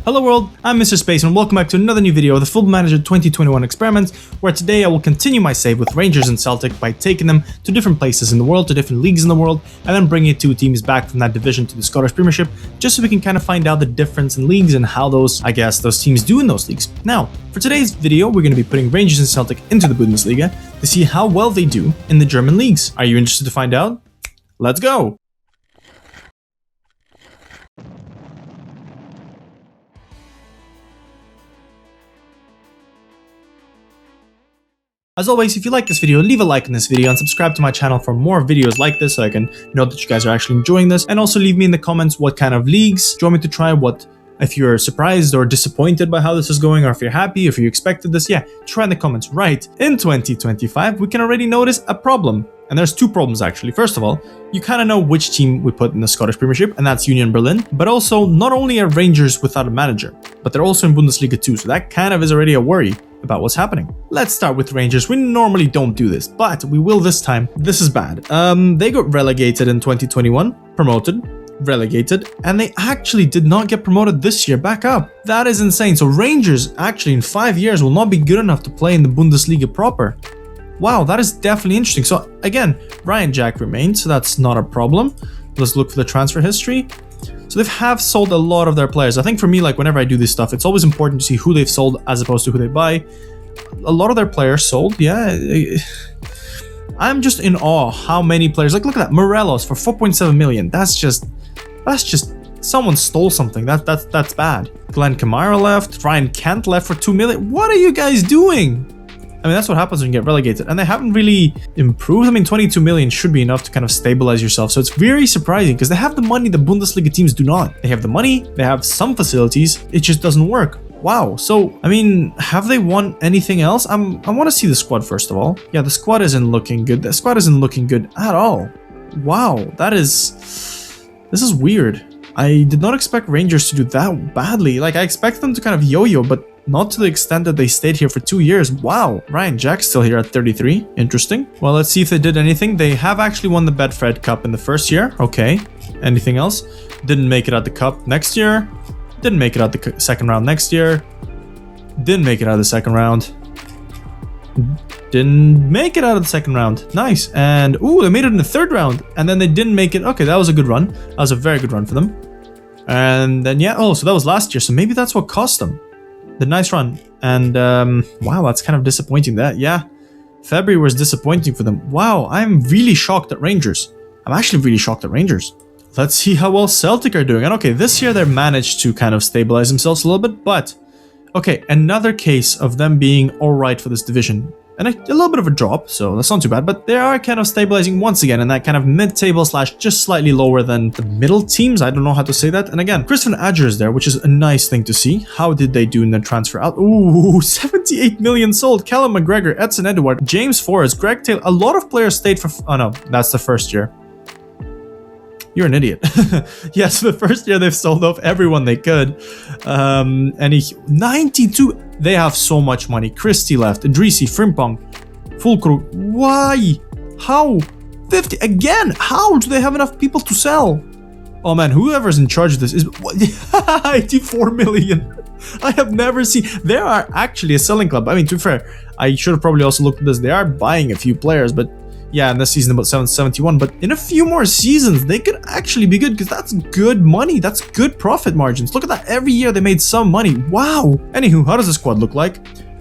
Hello world, I'm MrSpaceman and welcome back to another new video of the Football Manager 2021 experiment, where today I will continue my save with Rangers and Celtic by taking them to different places in the world, to different leagues in the world, and then bringing two teams back from that division to the Scottish Premiership, just so we can kind of find out the difference in leagues and how those teams do in those leagues. Now, for today's video, we're going to be putting Rangers and Celtic into the Bundesliga to see how well they do in the German leagues. Are you interested to find out? Let's go! As always, if you like this video, leave a like on this video and subscribe to my channel for more videos like this so I can know that you guys are actually enjoying this. And also leave me in the comments what kind of leagues do you want me to try, if you're surprised or disappointed by how this is going, or if you're happy, if you expected this. Yeah, try in the comments. Right, in 2025, we can already notice a problem. And there's two problems actually. First of all, you kind of know which team we put in the Scottish Premiership, and that's Union Berlin. But also, not only are Rangers without a manager, but they're also in Bundesliga too. So that kind of is already a worry about what's happening. Let's start with Rangers. We normally don't do this, but we will this time. This is bad. They got relegated in 2021, promoted, relegated, and they actually did not get promoted this year back up. That is insane. So Rangers actually in 5 years will not be good enough to play in the Bundesliga proper. Wow, that is definitely interesting. So again, Ryan Jack remains, so that's not a problem. Let's look for the transfer history. So they have sold a lot of their players. I think for me, like whenever I do this stuff, it's always important to see who they've sold as opposed to who they buy. A lot of their players sold, yeah. I'm just in awe how many players. Like look at that, Morelos for 4.7 million. That's just someone stole something. That's bad. Glenn Kamara left. Ryan Kent left for 2 million. What are you guys doing? I mean, that's what happens when you get relegated. And they haven't really improved. I mean, 22 million should be enough to kind of stabilize yourself. So it's very surprising because they have the money the Bundesliga teams do not. They have the money, they have some facilities, it just doesn't work. Wow. So, I mean, have they won anything else? I want to see the squad first of all. Yeah, the squad isn't looking good. The squad isn't looking good at all. Wow, this is weird. I did not expect Rangers to do that badly. Like, I expect them to kind of yo-yo, but not to the extent that they stayed here for 2 years. Wow, Ryan Jack's still here at 33. Interesting. Well, let's see if they did anything. They have actually won the Betfred Cup in the first year. Okay. Anything else? Didn't make it out the Cup next year. Didn't make it out the second round next year. Didn't make it out of the second round. Didn't make it out of the second round. Nice. And, ooh, they made it in the third round. And then they didn't make it. Okay, that was a good run. That was a very good run for them. And then, yeah, oh, so that was last year. So maybe that's what cost them. The nice run. And wow, that's kind of disappointing. That, yeah, February was disappointing for them. Wow, I'm really shocked at Rangers. I'm actually really shocked at Rangers. Let's see how well Celtic are doing. And okay, this year they managed to kind of stabilize themselves a little bit, but okay, another case of them being all right for this division. And a little bit of a drop, so that's not too bad, but they are kind of stabilizing once again in that kind of mid-table / just slightly lower than the middle teams. I don't know how to say that. And again, Christian Adger is there, which is a nice thing to see. How did they do in the transfer out? Ooh, 78 million sold. Callum McGregor, Edson Edouard, James Forrest, Greg Taylor. A lot of players stayed for... Oh no, that's the first year. You're an idiot. Yeah, so the first year they've sold off everyone they could. 92. They have so much money. Christie left. Idrissi, Frimpong, Fulkrug. Why? How? 50 again? How do they have enough people to sell? Oh man, whoever's in charge of this is 84 million. I have never seen. They are actually a selling club. I mean, to be fair, I should have probably also looked at this. They are buying a few players, but yeah, in this season about 771, but in a few more seasons, they could actually be good because that's good money. That's good profit margins. Look at that. Every year they made some money. Wow. Anywho, how does the squad look like?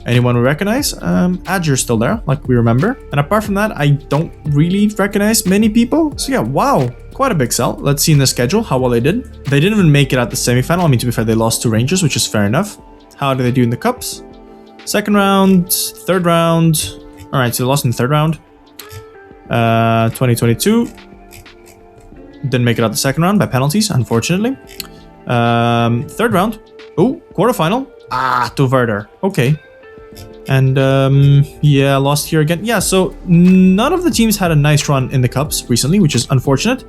Anyone we recognize? Adger's still there, like we remember. And apart from that, I don't really recognize many people. So yeah, wow. Quite a big sell. Let's see in the schedule how well they did. They didn't even make it at the semifinal. I mean, to be fair, they lost to Rangers, which is fair enough. How do they do in the cups? Second round, third round. All right, so they lost in the third round. 2022 didn't make it out the second round by penalties, unfortunately. Third round, oh, quarterfinal, to Werder. Okay. And yeah, lost here again. Yeah, so none of the teams had a nice run in the cups recently, which is unfortunate.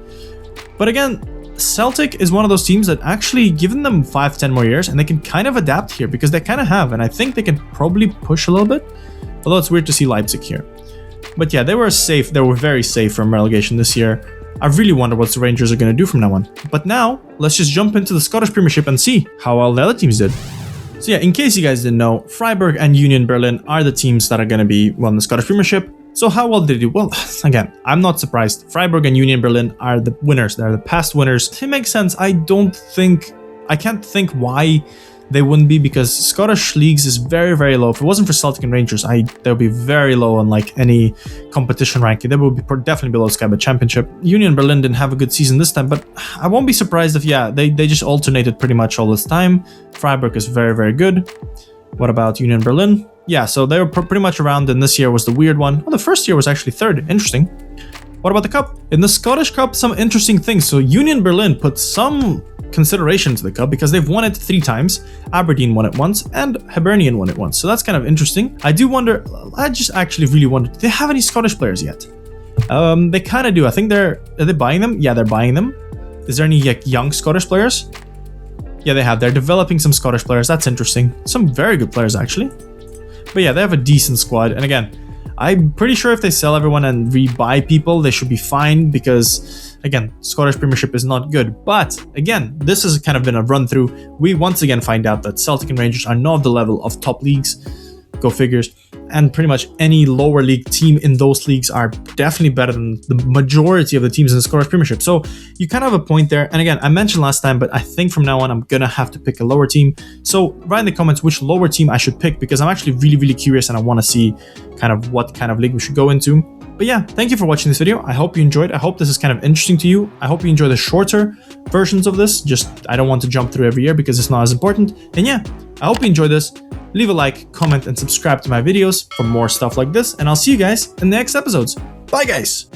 But again, Celtic is one of those teams that actually, given them 5-10 more years, and they can kind of adapt here because they kind of have, and I think they can probably push a little bit. Although it's weird to see Leipzig here. But yeah, they were safe. They were very safe from relegation this year. I really wonder what the Rangers are going to do from now on. But now, let's just jump into the Scottish Premiership and see how well the other teams did. So yeah, in case you guys didn't know, Freiburg and Union Berlin are the teams that are going to be in the Scottish Premiership. So how well did they do? Well, again, I'm not surprised. Freiburg and Union Berlin are the winners. They're the past winners. It makes sense. I can't think why they wouldn't be, because Scottish leagues is very, very low. If it wasn't for Celtic and Rangers, they would be very low on like any competition ranking. They would be definitely below Sky Bet Championship. Union Berlin didn't have a good season this time, but I won't be surprised if, they just alternated pretty much all this time. Freiburg is very, very good. What about Union Berlin? Yeah, so they were pretty much around, and this year was the weird one. Well, the first year was actually third. Interesting. What about the Cup? In the Scottish Cup, some interesting things. So Union Berlin put some consideration to the Cup because they've won it 3 times. Aberdeen won it once, and Hibernian won it once. So that's kind of interesting. I just actually really wonder, do they have any Scottish players yet? They kind of do. I think are they buying them? Yeah, they're buying them. Is there any young Scottish players? Yeah, they have. They're developing some Scottish players. That's interesting. Some very good players, actually. But yeah, they have a decent squad. And again, I'm pretty sure if they sell everyone and rebuy people, they should be fine because, again, Scottish Premiership is not good. But again, this has kind of been a run through. We once again find out that Celtic and Rangers are not the level of top leagues. Go figures. And pretty much any lower league team in those leagues are definitely better than the majority of the teams in the Scottish Premiership. So you kind of have a point there. And again, I mentioned last time, but I think from now on, I'm going to have to pick a lower team. So write in the comments which lower team I should pick, because I'm actually really, really curious and I want to see kind of what kind of league we should go into. But yeah, thank you for watching this video. I hope you enjoyed. I hope this is kind of interesting to you. I hope you enjoy the shorter versions of this. I don't want to jump through every year because it's not as important. And yeah, I hope you enjoyed this. Leave a like, comment, and subscribe to my videos for more stuff like this. And I'll see you guys in the next episodes. Bye, guys.